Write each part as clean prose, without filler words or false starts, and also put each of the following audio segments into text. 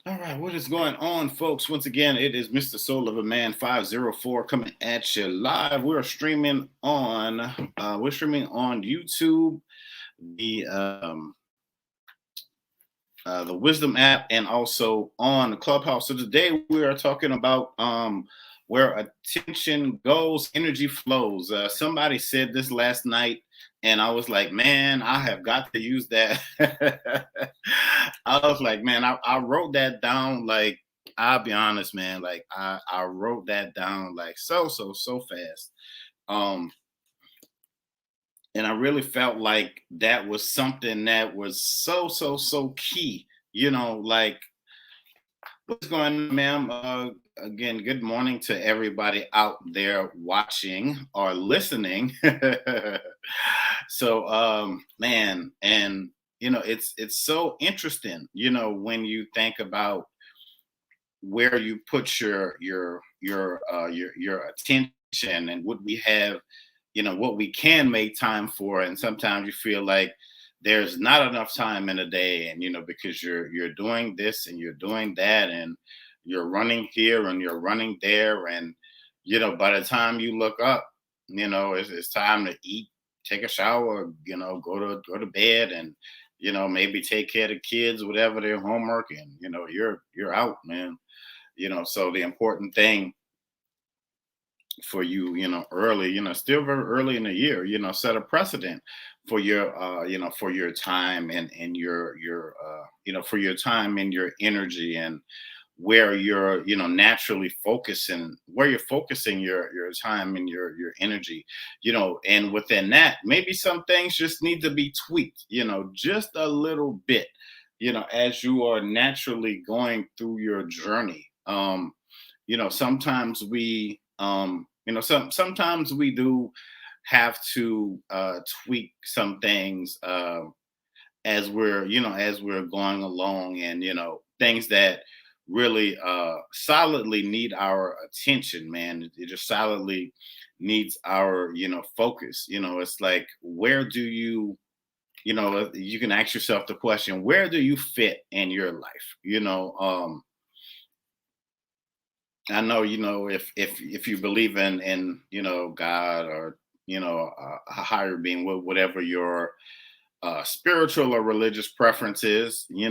All right, what is going on, folks? Once again, it is Mr. Soul of a Man 504 coming at you live. We're streaming on YouTube, the um, the Wisdom app, and also on Clubhouse. So today we are talking about where attention goes, energy flows. Somebody said this last night, and I was like, man, I have got to use that. I was like, man, I wrote that down. Like, I'll be honest, man. Like, I wrote that down like so fast. Um, and I really felt like that was something that was so key. Like what's going on, ma'am? Again, good morning to everybody out there watching or listening. Man, and it's so interesting. When you think about where you put your attention and what we have, what we can make time for, and sometimes you feel like there's not enough time in a day, and because you're doing this and you're doing that, and you're running here and you're running there, and by the time you look up, it's time to eat, take a shower, go to bed, and maybe take care of the kids, whatever their homework, and you're out, man. So the important thing for you, early, still very early in the year, set a precedent for for your time, and for your time and your energy, and where you're, naturally focusing, where you're focusing your time and your energy, and within that, maybe some things just need to be tweaked, just a little bit, as you are naturally going through your journey. Sometimes sometimes we do have to tweak some things, as we're going along, and things that really solidly need our attention, man. It just solidly needs our focus. It's like, where do you can ask yourself the question, where do you fit in your life? I know, if you believe in God, or a higher being, whatever your spiritual or religious preference is, you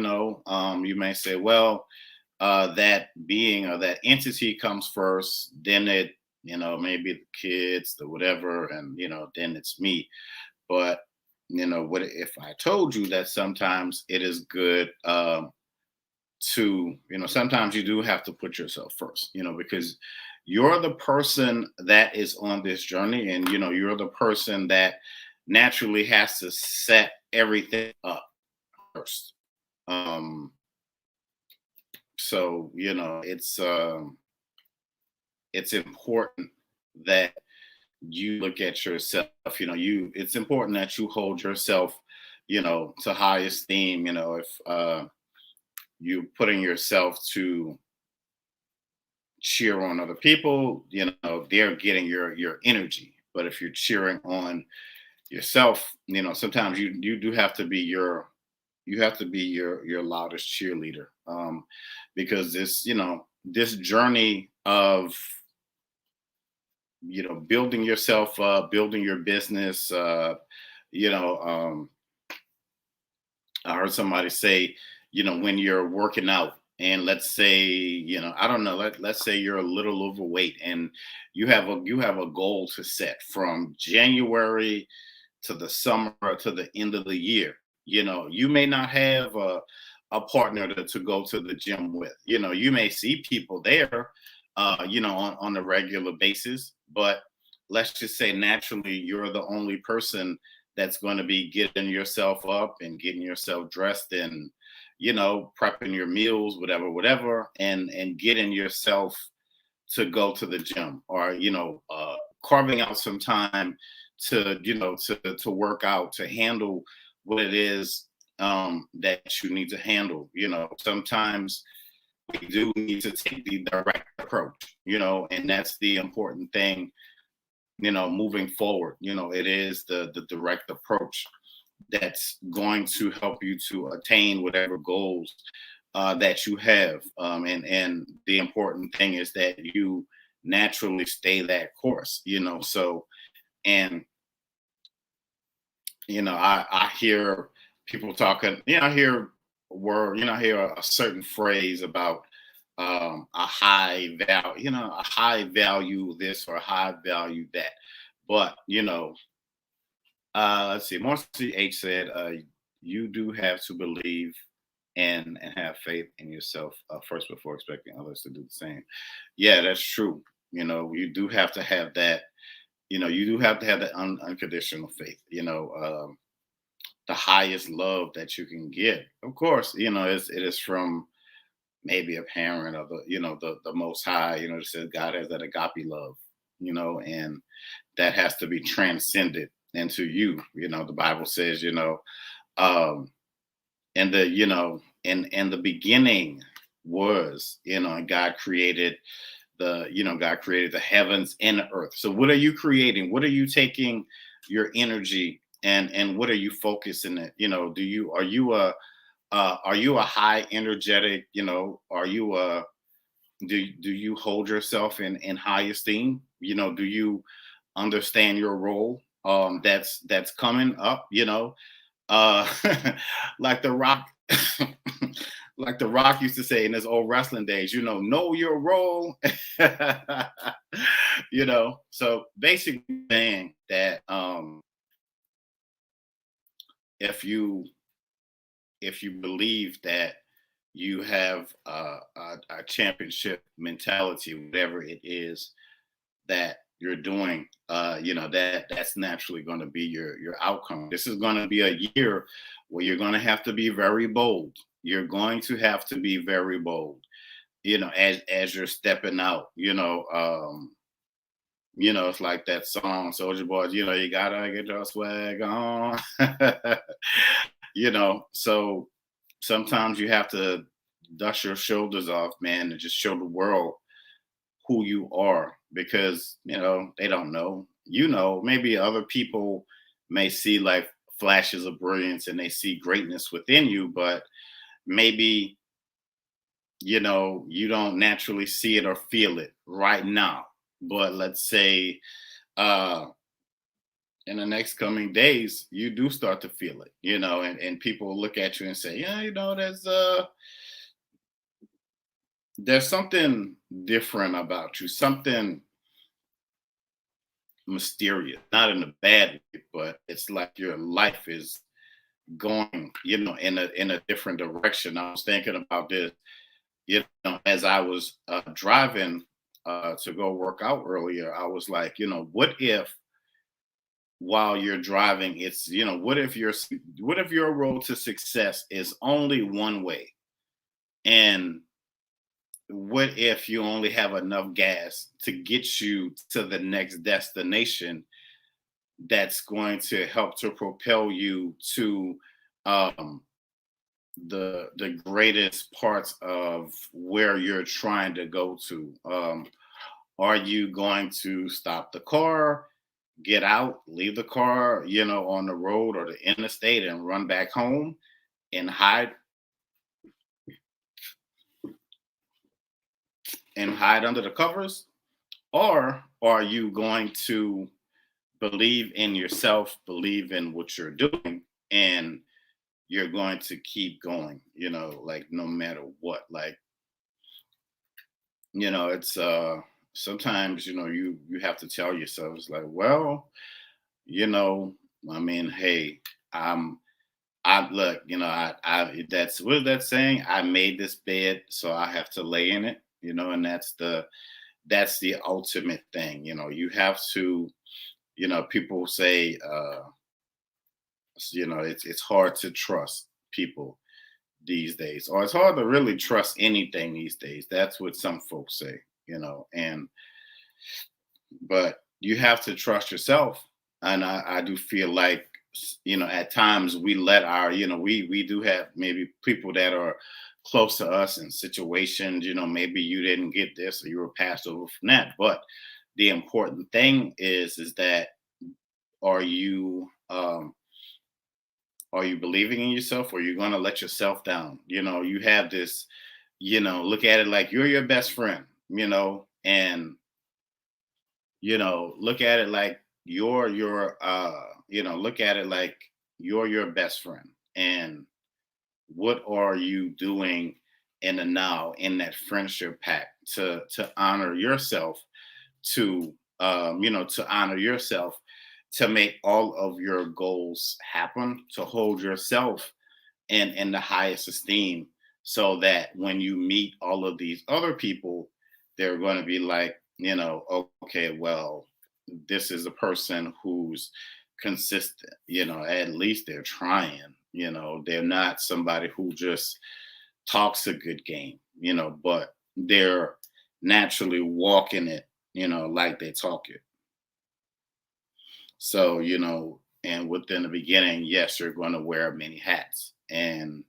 may say, well, that being or that entity comes first, then it, maybe the kids, the whatever, and then it's me. But what if I told you that sometimes it is good, to sometimes you do have to put yourself first, because you're the person that is on this journey, and you're the person that naturally has to set everything up first. So it's important that you look at yourself. It's important that you hold yourself, to high esteem. If you putting yourself to cheer on other people, they're getting your energy. But if you're cheering on yourself, sometimes you do have to be your loudest cheerleader, because this journey of building yourself up, building your business, you know I heard somebody say, when you're working out, and let's say, I don't know, let's say you're a little overweight, and you have a goal to set from January to the summer, to the end of the year. You may not have a partner to go to the gym with. You may see people there, on a regular basis, but let's just say naturally you're the only person that's going to be getting yourself up and getting yourself dressed, and prepping your meals, whatever, and getting yourself to go to the gym, or carving out some time to work out, to handle what it is, that you need to handle. Sometimes we do need to take the direct approach, and that's the important thing, moving forward. It is the direct approach that's going to help you to attain whatever goals, that you have. And the important thing is that you naturally stay that course, So, and I hear people talking, I hear word, I hear a certain phrase about a high value, a high value this or a high value that. But, let's see, Marcy H said, you do have to believe and have faith in yourself first before expecting others to do the same. Yeah, that's true. You do have to have that, you do have to have that unconditional faith, the highest love that you can get. Of course, it is from maybe a parent or the most high, it says God has that agape love, and that has to be transcended into you. The Bible says, um, and in the beginning was, and God created the heavens and the earth. So what are you creating? What are you taking your energy and what are you focusing it? Are you a high energetic, are you a do you hold yourself in high esteem? Do you understand your role that's coming up, uh like the rock like the rock used to say in his old wrestling days, know your role. So basically saying that if you believe that you have a championship mentality, whatever it is that you're doing, that's naturally going to be your outcome. This is going to be a year where you're going to have to be very bold. You're going to have to be very bold, as you're stepping out. It's like that song, Soldier Boys. You gotta get your swag on. So sometimes you have to dust your shoulders off, man, and just show the world who you are because they don't know. Maybe other people may see like flashes of brilliance and they see greatness within you, but maybe you don't naturally see it or feel it right now. But let's say uh in the next coming days you do start to feel it, and people look at you and say, yeah, there's something different about you, something mysterious, not in a bad way, but it's like your life is going, in a different direction. I was thinking about this, as I was driving to go work out earlier. I was like, what if while you're driving, it's, what if your road to success is only one way? And what if you only have enough gas to get you to the next destination that's going to help to propel you to um, the greatest parts of where you're trying to go to? Are you going to stop the car, get out, leave the car, on the road or the interstate and run back home and hide under the covers? Or are you going to believe in yourself, believe in what you're doing, and you're going to keep going, like no matter what? Like, it's sometimes, you have to tell yourself, it's like, well, you know, I mean, hey, I'm I look, that's what is that saying? I made this bed, so I have to lay in it, and that's the ultimate thing. You have to, people say, it's hard to trust people these days, or it's hard to really trust anything these days. That's what some folks say, and but you have to trust yourself. And I do feel like, at times we let our, we do have maybe people that are close to us in situations, maybe you didn't get this or you were passed over from that. But the important thing is that are you Are you believing in yourself, or are you going to let yourself down? You have this, look at it like you're your best friend, and look at it like look at it like you're your best friend. And what are you doing in the now in that friendship pact to honor yourself, to honor yourself, to make all of your goals happen, to hold yourself in the highest esteem, so that when you meet all of these other people, they're going to be like, okay, well, this is a person who's consistent, at least they're trying, they're not somebody who just talks a good game, but they're naturally walking it, like they talk it. So, and within the beginning, yes, you're going to wear many hats, and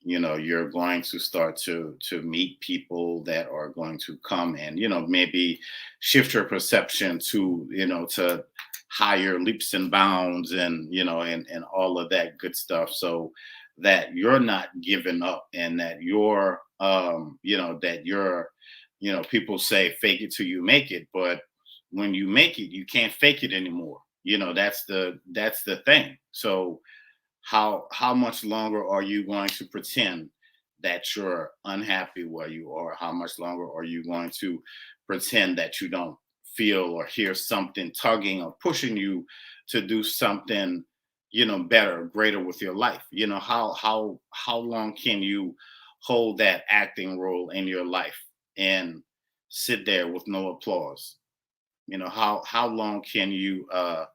you're going to start to meet people that are going to come and maybe shift your perception to higher leaps and bounds, and and all of that good stuff, so that you're not giving up, and that you're people say fake it till you make it, but when you make it, you can't fake it anymore. That's the thing. So how much longer are you going to pretend that you're unhappy where you are? How much longer are you going to pretend that you don't feel or hear something tugging or pushing you to do something, better, greater with your life? How long can you hold that acting role in your life and sit there with no applause? How long can you how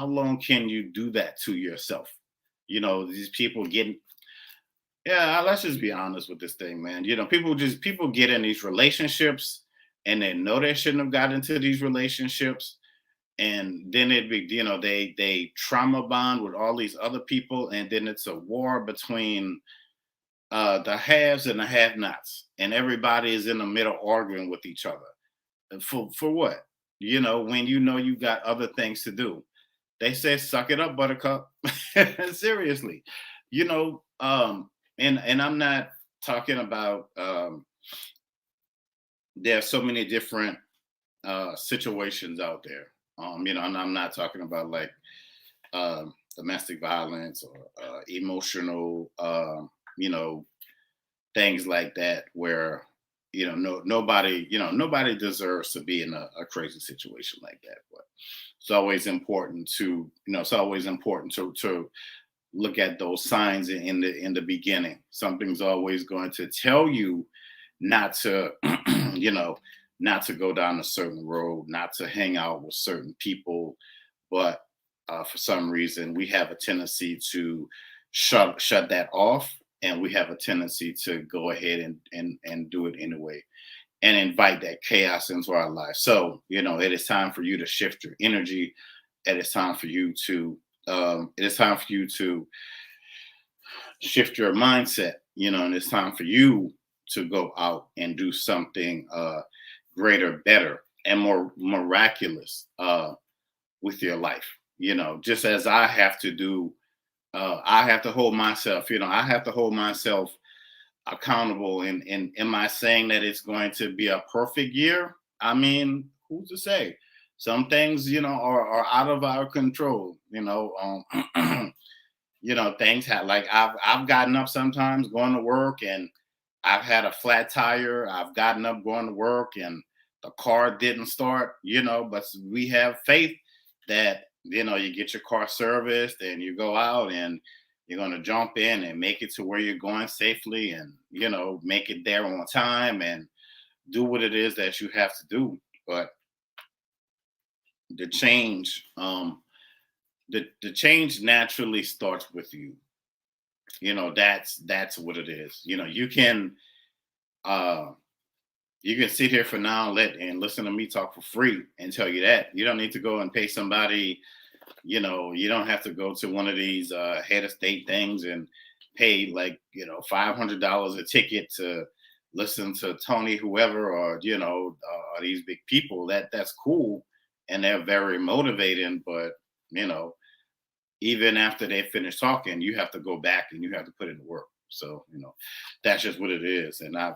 long can you do that to yourself? These people getting, yeah, let's just be honest with this thing, man. People get in these relationships, and they know they shouldn't have got into these relationships, and then they trauma bond with all these other people, and then it's a war between the haves and the have nots, and everybody is in the middle arguing with each other. For what? When you got other things to do. They say, "Suck it up, Buttercup." Seriously, and I'm not talking about. There are so many different situations out there. And I'm not talking about like domestic violence or emotional, you know, things like that, where nobody deserves to be in a crazy situation like that. But it's always important to look at those signs in the beginning. Something's always going to tell you not to you know not to go down a certain road, not to hang out with certain people. But for some reason we have a tendency to shut that off, and we have a tendency to go ahead and do it anyway, and invite that chaos into our lives. So, it is time for you to shift your energy. It is time for you to shift your mindset, and it's time for you to go out and do something greater, better, and more miraculous with your life. Just as I have to hold myself, I have to hold myself accountable. And am I saying that it's going to be a perfect year? I mean, who's to say? Some things, are out of our control. Things have, like, I've gotten up sometimes going to work, and I've had a flat tire. I've gotten up going to work, and the car didn't start. But we have faith that you get your car serviced, and you go out, and you're going to jump in and make it to where you're going safely, and make it there on time, and do what it is that you have to do. But the change the change naturally starts with you. That's what it is. Uh you can sit here for now and listen to me talk for free and tell you that you don't need to go and pay somebody. You don't have to go to one of these head of state things and pay, like, $500 a ticket to listen to Tony whoever, or these big people. That's cool, and they're very motivating. But you know even after they finish talking, you have to go back and you have to put in the work. So, that's just what it is. And I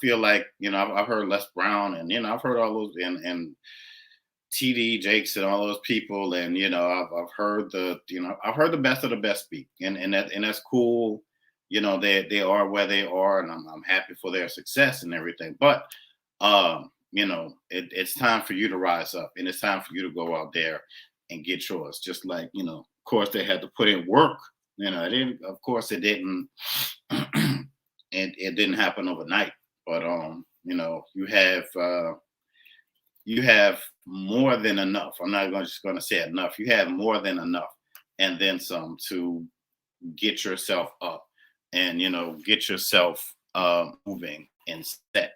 feel like, I've heard Les Brown, and, I've heard all those, and TD Jakes and all those people. And, I've heard I've heard the best of the best speak, and that's cool. They are where they are, and I'm happy for their success and everything. But, it's time for you to rise up, and it's time for you to go out there and get yours. Just like, of course they had to put in work. It didn't, of course it didn't, it didn't happen overnight. But you have more than enough. I'm not just going to say enough. You have more than enough, and then some, to get yourself up, and get yourself moving and set.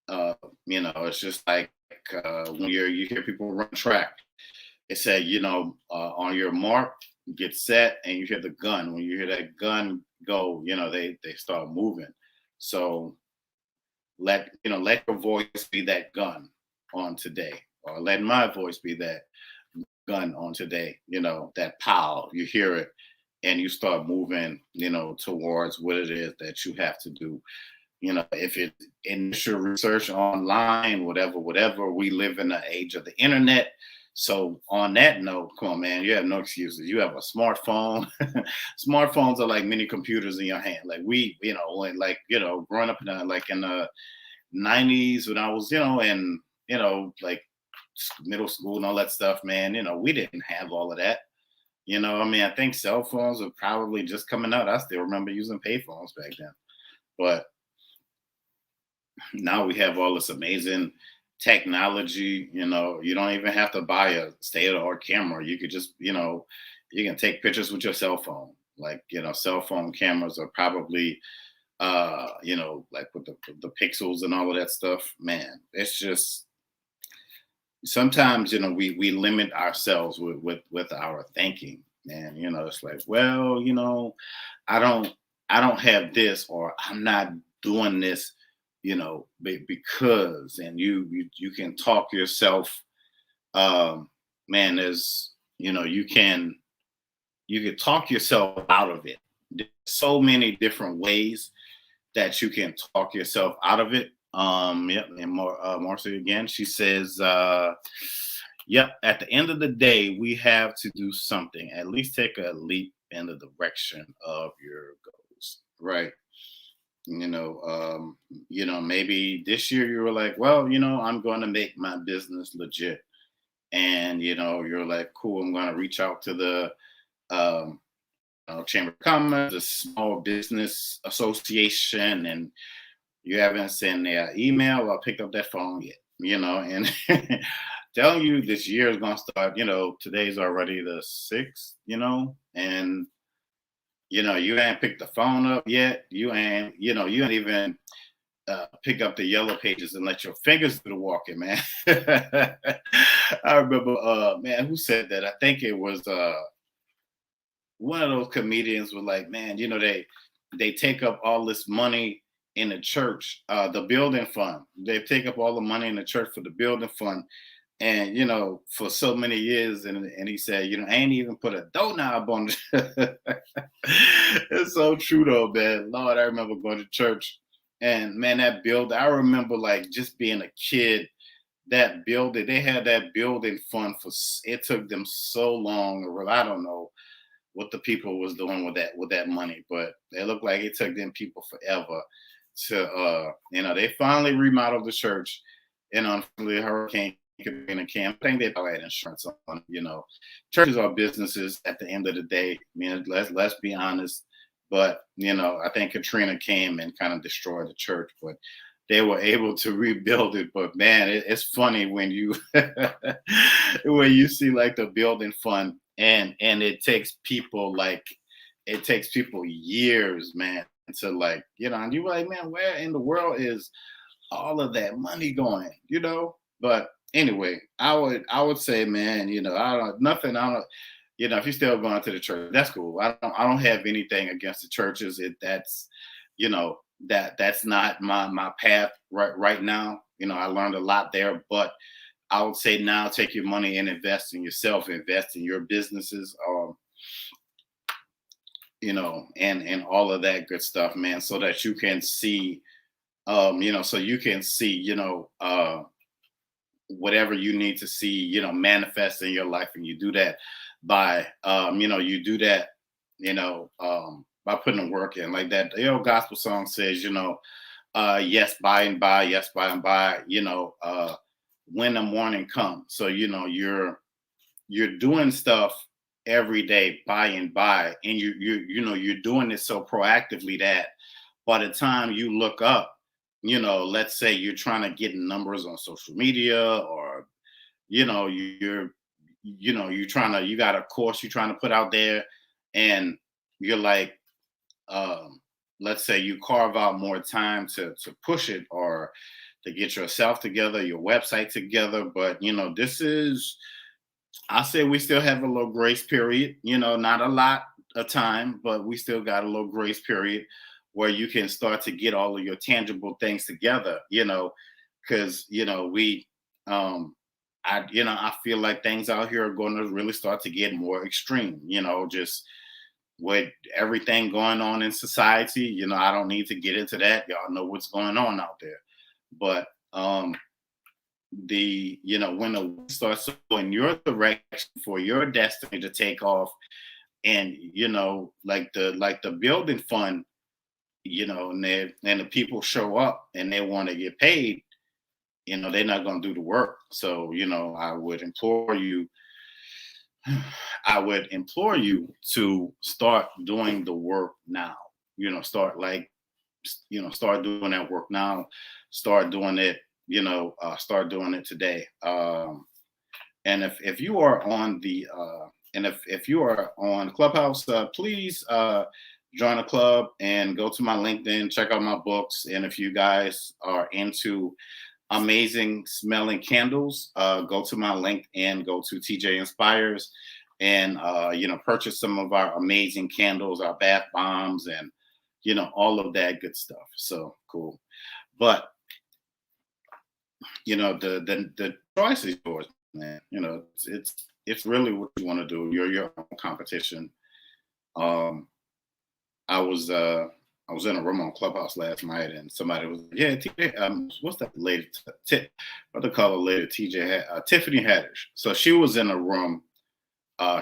It's just like, when you hear people run track. It said, on your mark, get set, and you hear the gun. When you hear that gun go, they start moving. So let your voice be that gun on today, or let my voice be that gun on today. That pow, you hear it, and you start moving, towards what it is that you have to do. If it's initial research online, whatever, we live in the age of the internet. So on that note, come on, man, you have no excuses. You have a smartphone. Smartphones are like mini computers in your hand. Like growing up in the 90s, when I was, like middle school and all that stuff, man, we didn't have all of that. I think cell phones were probably just coming out. I still remember using payphones back then. But now we have all this amazing technology. You don't even have to buy a state-of-the-art camera. You could just, you can take pictures with your cell phone. Like, cell phone cameras are probably, like with the pixels and all of that stuff. Man, it's just, sometimes, we limit ourselves with our thinking. Man, it's like, well, I don't I don't have this, or I'm not doing this, because, and you can talk yourself, man, there's, you can talk yourself out of it. There's so many different ways that you can talk yourself out of it. Yep, and Marcy again, she says, yep, at the end of the day, we have to do something, at least take a leap in the direction of your goals, right? Maybe this year you were like, well, I'm going to make my business legit. And, you're like, cool, I'm going to reach out to the Chamber of Commerce, the Small Business Association, and you haven't sent their email or picked up that phone yet, and telling you this year is going to start, today's already the 6th, and, you ain't picked the phone up yet. You ain't even pick up the yellow pages and let your fingers do the walking, man. I remember, man, who said that? I think it was one of those comedians was like, man, they take up all this money in the church, the building fund. They take up all the money in the church for the building fund. And for so many years, and he said, I ain't even put a doorknob on it. It's so true though, man. Lord, I remember going to church, and man, that building, I remember like just being a kid, that building, they had that building fund it took them so long, or I don't know what the people was doing with that money, but it looked like it took them people forever to they finally remodeled the church, and unfortunately hurricane Katrina came. I think they probably had insurance on, churches are businesses at the end of the day. I mean, let's be honest. But I think Katrina came and kind of destroyed the church, but they were able to rebuild it. But man, it's funny when you when you see like the building fund, and it takes people years, man, to like, and you're like, man, where in the world is all of that money going? But anyway, I would say, man, I don't nothing. I don't. If you're still going to the church, that's cool. I don't have anything against the churches. That's, that's not my path right now. I learned a lot there, but I would say now take your money and invest in yourself, invest in your businesses. and all of that good stuff, man, so that you can see, so you can see, whatever you need to see, manifest in your life. And you do that by, you do that, by putting the work in. Like that, the old gospel song says, yes, by and by, yes, by and by, when the morning comes. So, you're doing stuff every day by and by, and you're doing it so proactively that by the time you look up, let's say you're trying to get numbers on social media, or you're you're trying to, you got a course you're trying to put out there, and you're like, let's say you carve out more time to push it, or to get yourself together, your website together. But this is, I say we still have a little grace period, not a lot of time, but we still got a little grace period where you can start to get all of your tangible things together, because, I feel like things out here are going to really start to get more extreme, just with everything going on in society. I don't need to get into that. Y'all know what's going on out there. But when the wind starts in your direction for your destiny to take off, and like the building fund, and the people show up and they want to get paid, they're not going to do the work. So I would implore you, to start doing the work now. Start doing that work now. Start doing it. Start doing it today. And if you are on the and if you are on Clubhouse, please join a club and go to my LinkedIn, check out my books. And if you guys are into amazing smelling candles, go to my LinkedIn, go to TJ Inspires, and purchase some of our amazing candles, our bath bombs, and all of that good stuff. So cool. But the choice is yours, man. It's really what you want to do. You're your own competition. um I was in a room on Clubhouse last night, and somebody was, yeah, TJ, what's that lady? What they call her lady? TJ, Tiffany Haddish. So she was in a room.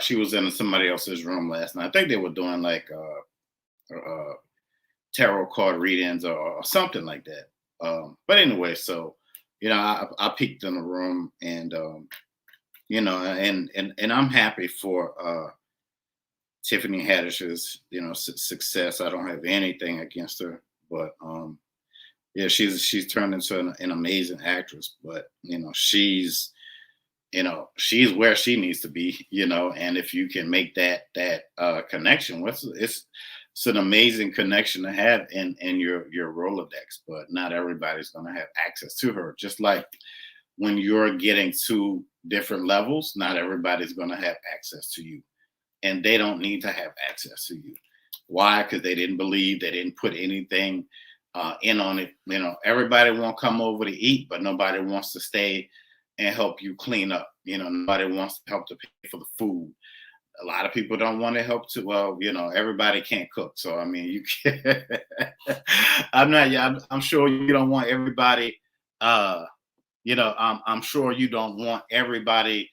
She was in somebody else's room last night. I think they were doing like tarot card readings, or something like that. But anyway, so I peeked in the room, and and I'm happy for Tiffany Haddish's success. I don't have anything against her, but yeah, she's turned into an amazing actress. But she's where she needs to be. And if you can make that connection, it's an amazing connection to have in your Rolodex. But not everybody's going to have access to her. Just like when you're getting to different levels, not everybody's going to have access to you. And they don't need to have access to you. Why? Because they didn't believe, they didn't put anything in on it. Everybody won't come over to eat, but nobody wants to stay and help you clean up. Nobody wants to help to pay for the food. A lot of people don't want to help to. Well, everybody can't cook. So I mean, you can. I'm not. Yeah, I'm sure you don't want everybody. I'm sure you don't want everybody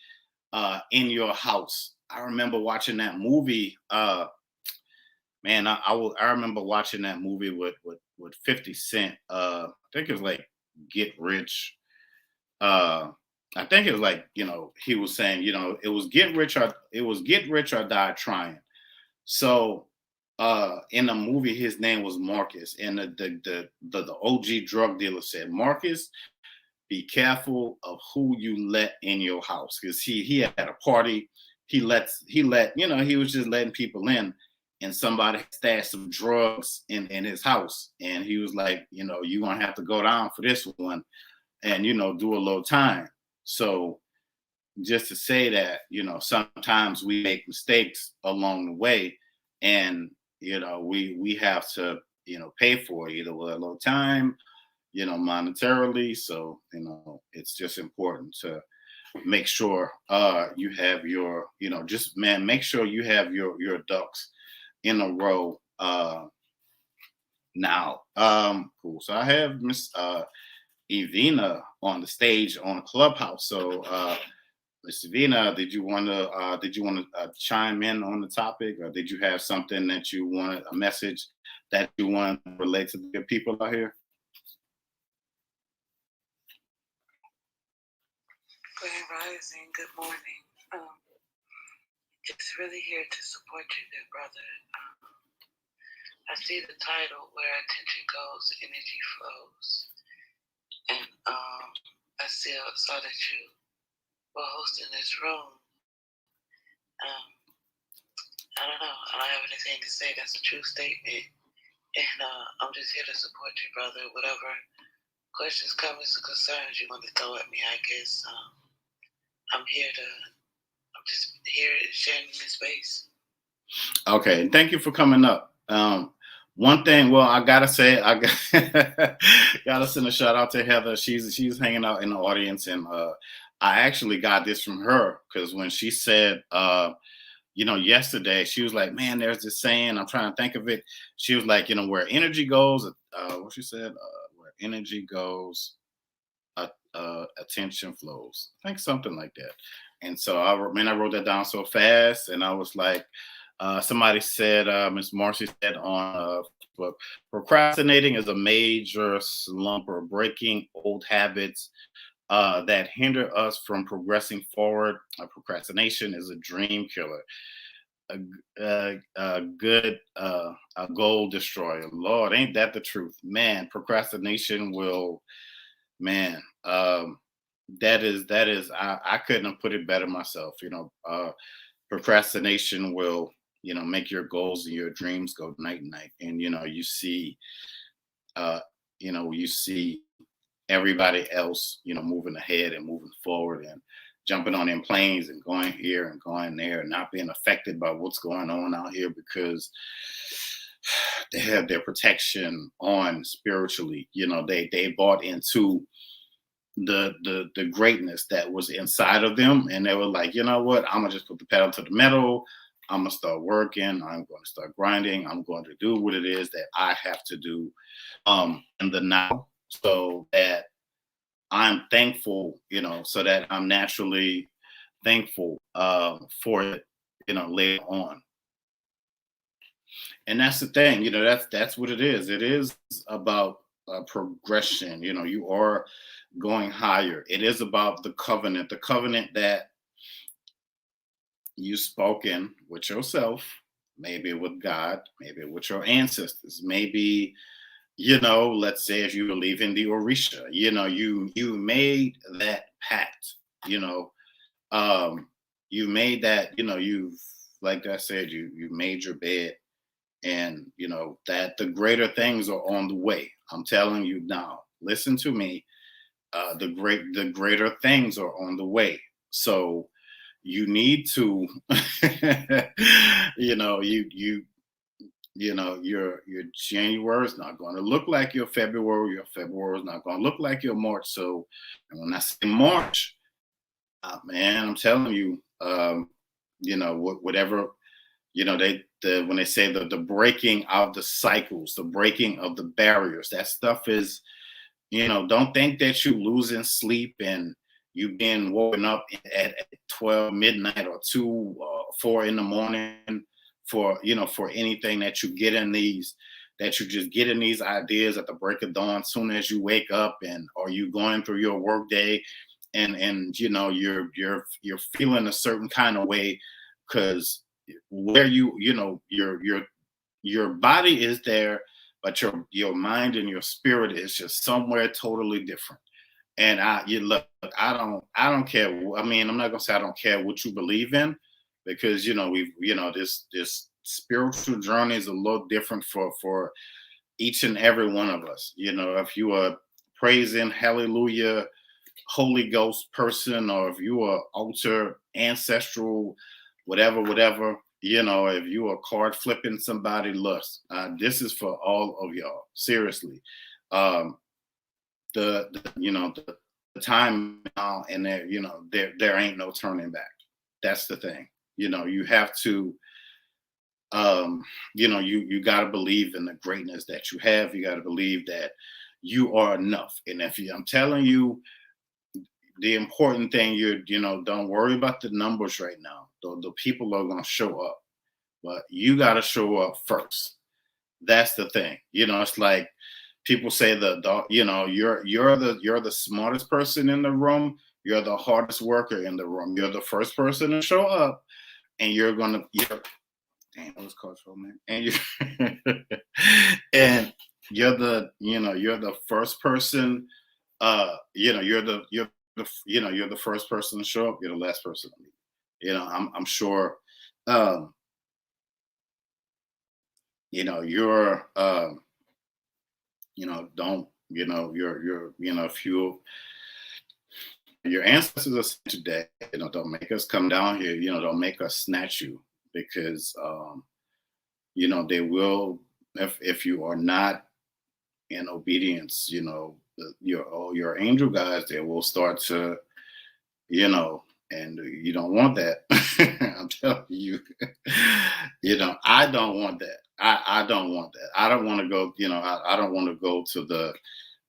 in your house. I remember watching that movie. Man, I remember watching that movie with 50 Cent. I think it was like Get Rich. I think it was like, he was saying, it was get rich or die trying. So in the movie, his name was Marcus, and the OG drug dealer said, Marcus, be careful of who you let in your house, because he had a party. He was just letting people in, and somebody stashed some drugs in his house, and he was like, you're gonna have to go down for this one, and do a little time. So just to say that, sometimes we make mistakes along the way, and we have to pay for it, either with a little time, monetarily. So it's just important to make sure you have your, just, man, make sure you have your ducks in a row now. Cool. So I have Miss Evina on the stage on Clubhouse. So Miss Evina, did you want to chime in on the topic, or did you have something that you wanted, a message that you want to relate to the people out here? Grand Rising, good morning. Just really here to support you, good brother. I see the title, Where Attention Goes, Energy Flows. And I saw that you were hosting this room. I don't know. I don't have anything to say. That's a true statement. And I'm just here to support you, brother. Whatever questions, comments, or concerns you want to throw at me, I guess I'm just here sharing this space. Okay, thank you for coming up. One thing, well, I gotta say, gotta send a shout out to Heather. She's hanging out in the audience, and I actually got this from her because when she said, yesterday, she was like, "Man, there's this saying. I'm trying to think of it." She was like, where energy goes, what she said, where energy goes, attention flows. I think something like that. And so I wrote that down so fast, and I was like, somebody said, Miss Marcy said on Facebook, procrastinating is a major slump or breaking old habits that hinder us from progressing forward. Procrastination is a dream killer, a good a goal destroyer. Lord, ain't that the truth, man? Procrastination will, man. That is I couldn't have put it better myself. Procrastination will make your goals and your dreams go night night, and uh you see everybody else moving ahead and moving forward and jumping on them planes and going here and going there and not being affected by what's going on out here because they have their protection on spiritually. They bought into the greatness that was inside of them, and they were like, you know what, I'm gonna just put the pedal to the metal. I'm gonna start working. I'm going to start grinding. I'm going to do what it is that I have to do in the now, so that I'm thankful, so that I'm naturally thankful for it, later on. And that's the thing, that's what it is. It is about progression. You are going higher. It is about the covenant that you spoken with yourself, maybe with God, maybe with your ancestors, maybe let's say if you believe in the Orisha, you made that pact, you know, you made that, you've, like I said, you made your bed, and that the greater things are on the way. I'm telling you now. Listen to me. The greater things are on the way. So you need to, you your January is not going to look like your February. Your February is not going to look like your March. So, and when I say March, man, I'm telling you, whatever, when they say the breaking of the cycles, the breaking of the barriers, that stuff is, don't think that you losing sleep and you being woken up at 12 midnight or 2 or 4 in the morning for anything that you get in these, that you just get in these ideas at the break of dawn soon as you wake up, and or you going through your work day, and you're feeling a certain kind of way because where your body is there, but your mind and your spirit is just somewhere totally different. And I don't care. I mean, I'm not gonna say I don't care what you believe in, because this spiritual journey is a little different for each and every one of us. If you are praising hallelujah Holy Ghost person, or if you are altar ancestral, whatever, if you are card flipping somebody, lust, this is for all of y'all, seriously. um the time now, and there ain't no turning back. That's the thing. You have to um, you got to believe in the greatness that you have. You got to believe that you are enough. And if you, I'm telling you, the important thing, don't worry about the numbers right now. The people are going to show up, but you got to show up first. That's the thing. It's like people say you're the smartest person in the room. You're the hardest worker in the room. You're the first person to show up, and you're damn, I was cultural, man. And you and you're the first person. You're the first person to show up. You're the last person to leave. I'm sure. Um, you're don't if your ancestors are saying today, don't make us come down here. Don't make us snatch you, because they will, if you are not in obedience, your angel guys, they will start to, you know and you don't want that. I'm telling you. I don't want that. I don't want that. I don't want to go, I don't want to go to the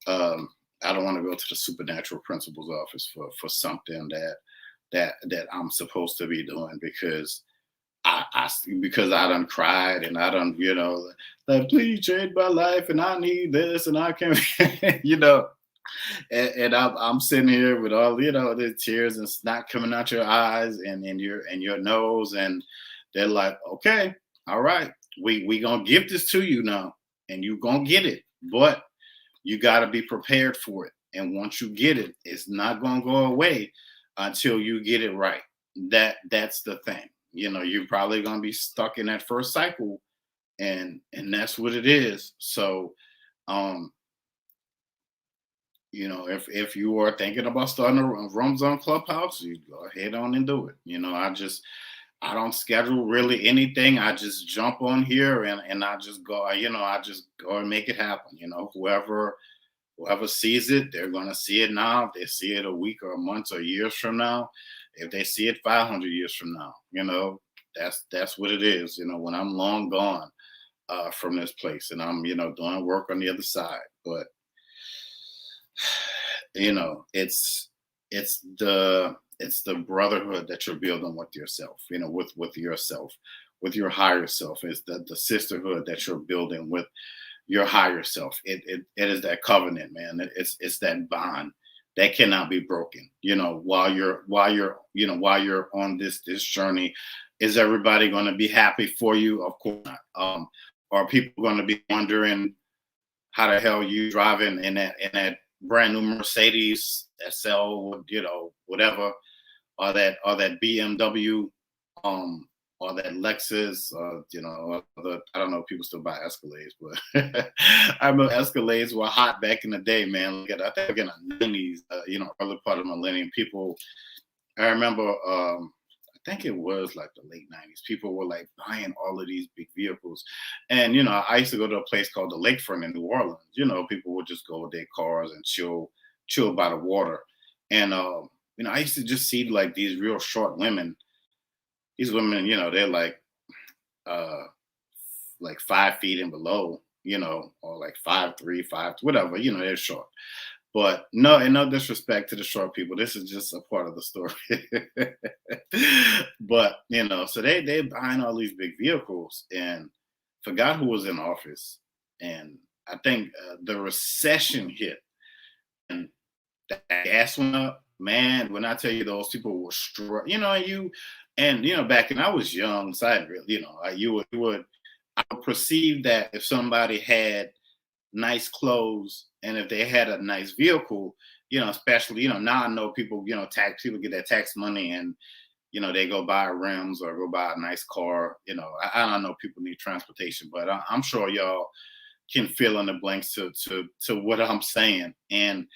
um I don't want to go to the supernatural principal's office for something that I'm supposed to be doing, because because I done cried, and I done, like, please change my life, and I need this, and I can't, and I'm sitting here with all, the tears and snot coming out your eyes, and your nose, and they're like, okay, all right, we gonna give this to you now, and you gonna get it, but you got to be prepared for it. And once you get it, it's not going to go away until you get it right. That's the thing. You're probably going to be stuck in that first cycle, and that's what it is. So, um, if you are thinking about starting a rooms on Clubhouse, you go ahead on and do it. I don't schedule really anything. I just jump on here, and I just go. I just go and make it happen. Whoever sees it, they're gonna see it now. If they see it a week or a month or years from now, if they see it 500 years from now, that's what it is. When I'm long gone from this place, and I'm doing work on the other side. But it's the brotherhood that you're building with yourself. With yourself, with your higher self. It's the sisterhood that you're building with your higher self. It is that covenant, man. It's that bond that cannot be broken. While you're on this journey, is everybody going to be happy for you? Of course not. Are people going to be wondering how the hell you driving in that brand new Mercedes SL, whatever, or that BMW, um, or that Lexus, I don't know if people still buy Escalades, but I remember Escalades were hot back in the day, man. I think in the 90s, early part of the millennium, people, I remember, I think it was like the late 90s, people were like buying all of these big vehicles. And, I used to go to a place called the Lakefront in New Orleans. People would just go with their cars and chill by the water. And, I used to just see like these real short women. These women, they're like 5 feet and below, or like 5'3", 5, whatever, they're short. But no, and no disrespect to the short people. This is just a part of the story. But so they buying all these big vehicles, and forgot who was in office. And I think the recession hit, and that gas went up. Man, when I tell you those people were back when I was young, so I didn't really, I would perceive that if somebody had nice clothes, and if they had a nice vehicle, especially, now I know people, tax people get that tax money, and they go buy rims or go buy a nice car. I don't know, people need transportation, but I'm sure y'all can fill in the blanks to what I'm saying. And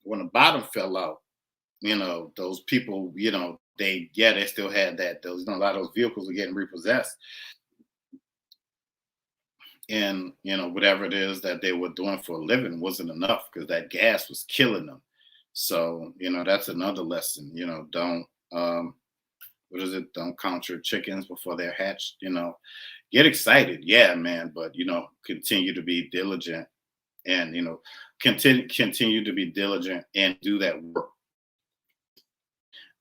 when the bottom fell out, those people, they still had that. Those, a lot of those vehicles were getting repossessed, and whatever it is that they were doing for a living wasn't enough, because that gas was killing them. So that's another lesson. Don't what is it? Don't count your chickens before they're hatched. Get excited, yeah, man, but continue to be diligent, and continue to be diligent and do that work.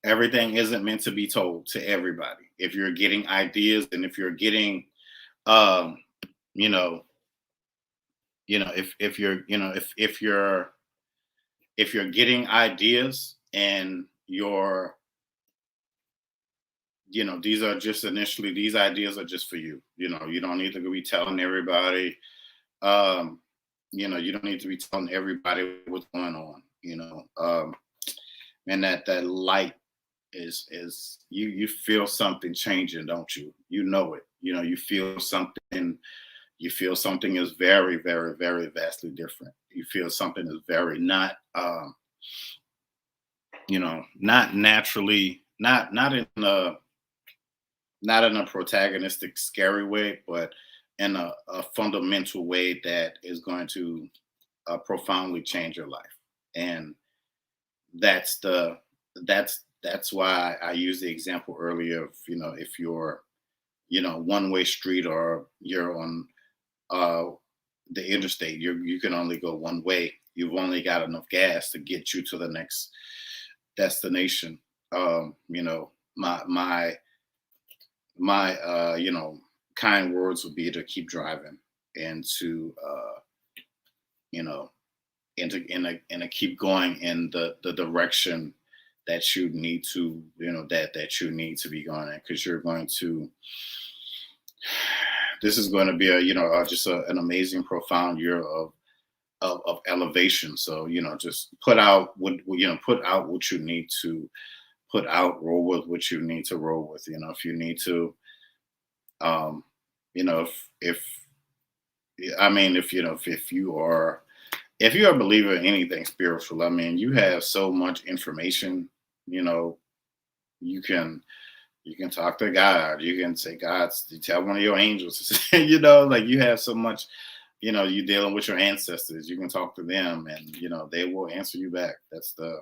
Everything isn't meant to be told to everybody. If you're getting ideas, and if you're getting, um, you know, if you're, if you're getting ideas, and these are just initially, these ideas are just for you. You don't need to be telling everybody. Um, you don't need to be telling everybody what's going on. And that light is you feel something changing, don't you? You know it. You feel something. You feel something is very, very, very vastly different. You feel something is very not, not naturally, not in a, not in a protagonistic, scary way, but in a fundamental way that is going to profoundly change your life. And that's the that's why I used the example earlier of, if you're, one way street, or you're on uh the interstate, you can only go one way. You've only got enough gas to get you to the next destination. My kind words would be to keep driving, and to you know and to keep going in the direction that you need to, that you need to be going in, because you're going to, this is going to be a, just an amazing, profound year of elevation. So, just put out what you need to put out, roll with what you need to roll with. If you need to, um if I mean, if you're a believer in anything spiritual, I mean, you have so much information. you know you can you can talk to God. You can say, God, you tell one of your angels. Like, you have so much. You're dealing with your ancestors. You can talk to them, and they will answer you back. That's the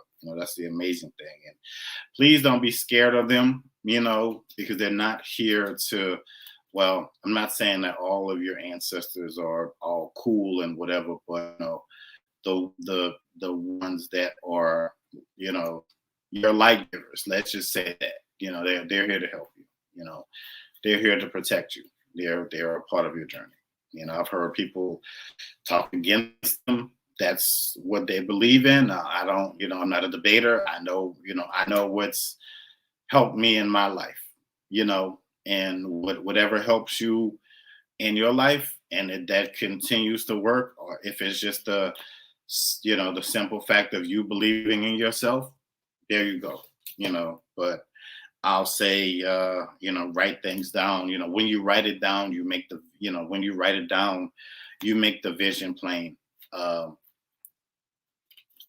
amazing thing. And please don't be scared of them, because they're not here to. Well, I'm not saying that all of your ancestors are all cool and whatever, but the ones that are, you know your light givers, let's just say that, they're here to help you. They're here to protect you. They're a part of your journey. I've heard people talk against them. That's what they believe in. I don't, I'm not a debater. I know what's helped me in my life, and whatever helps you in your life, and that continues to work, or if it's just the simple fact of you believing in yourself, there you go. But I'll say, write things down. When you write it down, when you write it down, you make the vision plain. um,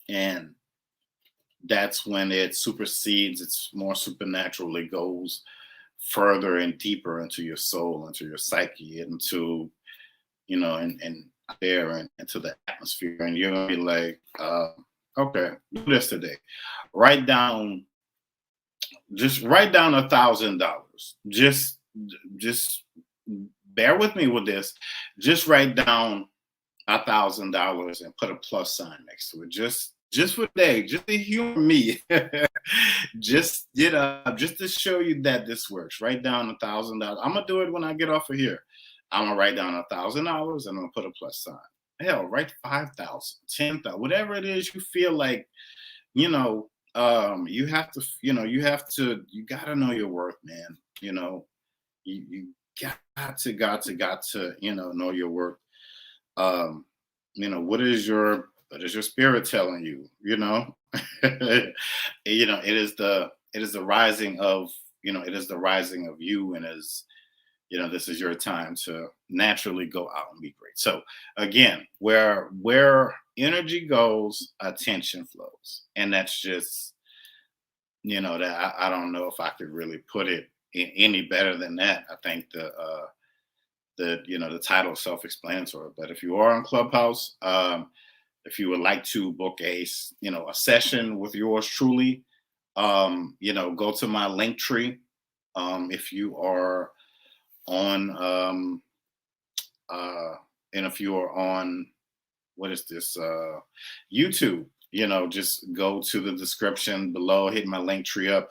and that's when it supersedes. It's more supernatural. It goes further and deeper into your soul, into your psyche, into, and there, and into the atmosphere. And you're gonna be like, okay, do this today. Write down, just write down $1,000. Just bear with me with this. Just write down $1,000 and put a plus sign next to it. Just for today, just to humor me. Just to show you that this works. Write down $1,000. I'm gonna do it when I get off of here. I'm gonna write down $1,000 and I'm gonna put a plus sign. Hell, write 5,000, 10,000, whatever it is you feel like. You have to. You gotta know your worth, man. You got to know your worth. um what is your spirit telling you? It is the rising of, it is the rising of you, and this is your time to naturally go out and be great. So again, where energy goes, attention flows. And that's just, that I don't know if I could really put it in any better than that. I think the title is self-explanatory. But if you are on Clubhouse, if you would like to book a session with yours truly, go to my link tree. If you are on, and if you are on, what is this, YouTube, just go to the description below, hit my link tree up.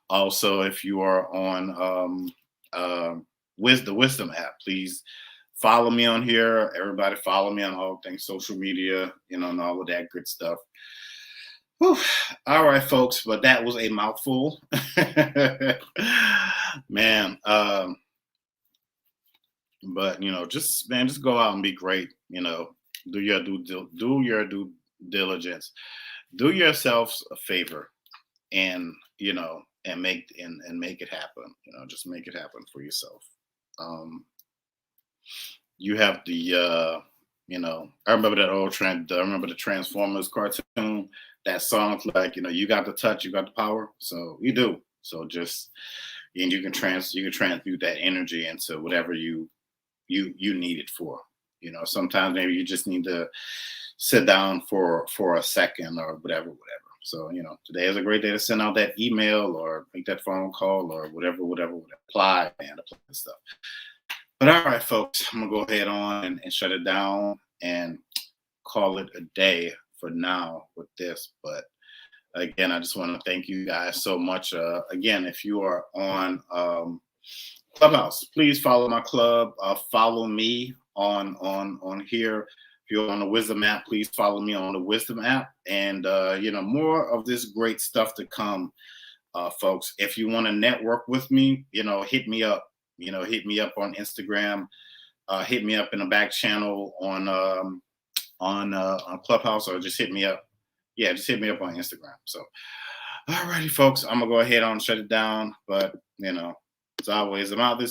Also, if you are on uh, the Wisdom app, please follow me on here. Everybody follow me on all things social media, and all of that good stuff. Whew. All right, folks, but that was a mouthful. Man, but just go out and be great. Do your due diligence. Do yourselves a favor, and make it happen. Just make it happen for yourself. You have I remember that old trend. I remember the Transformers cartoon. That song, like, you got the touch, you got the power. So you do. So just, and you can transmute that energy into whatever you need it for. Sometimes maybe you just need to sit down for a second or whatever. So today is a great day to send out that email or make that phone call or whatever would apply and stuff. But all right, folks, I'm gonna go ahead on and shut it down and call it a day for now with this. But again, I just want to thank you guys so much. Again, if you are on Clubhouse, please follow my club. Follow me on here. If you're on the Wisdom app, please follow me on the Wisdom app. And more of this great stuff to come, folks. If you want to network with me, hit me up. Hit me up on Instagram. Hit me up in the back channel on Clubhouse, or just hit me up. Yeah, just hit me up on Instagram. So, all righty, folks, I'm gonna go ahead and shut it down. But as always, I'm out this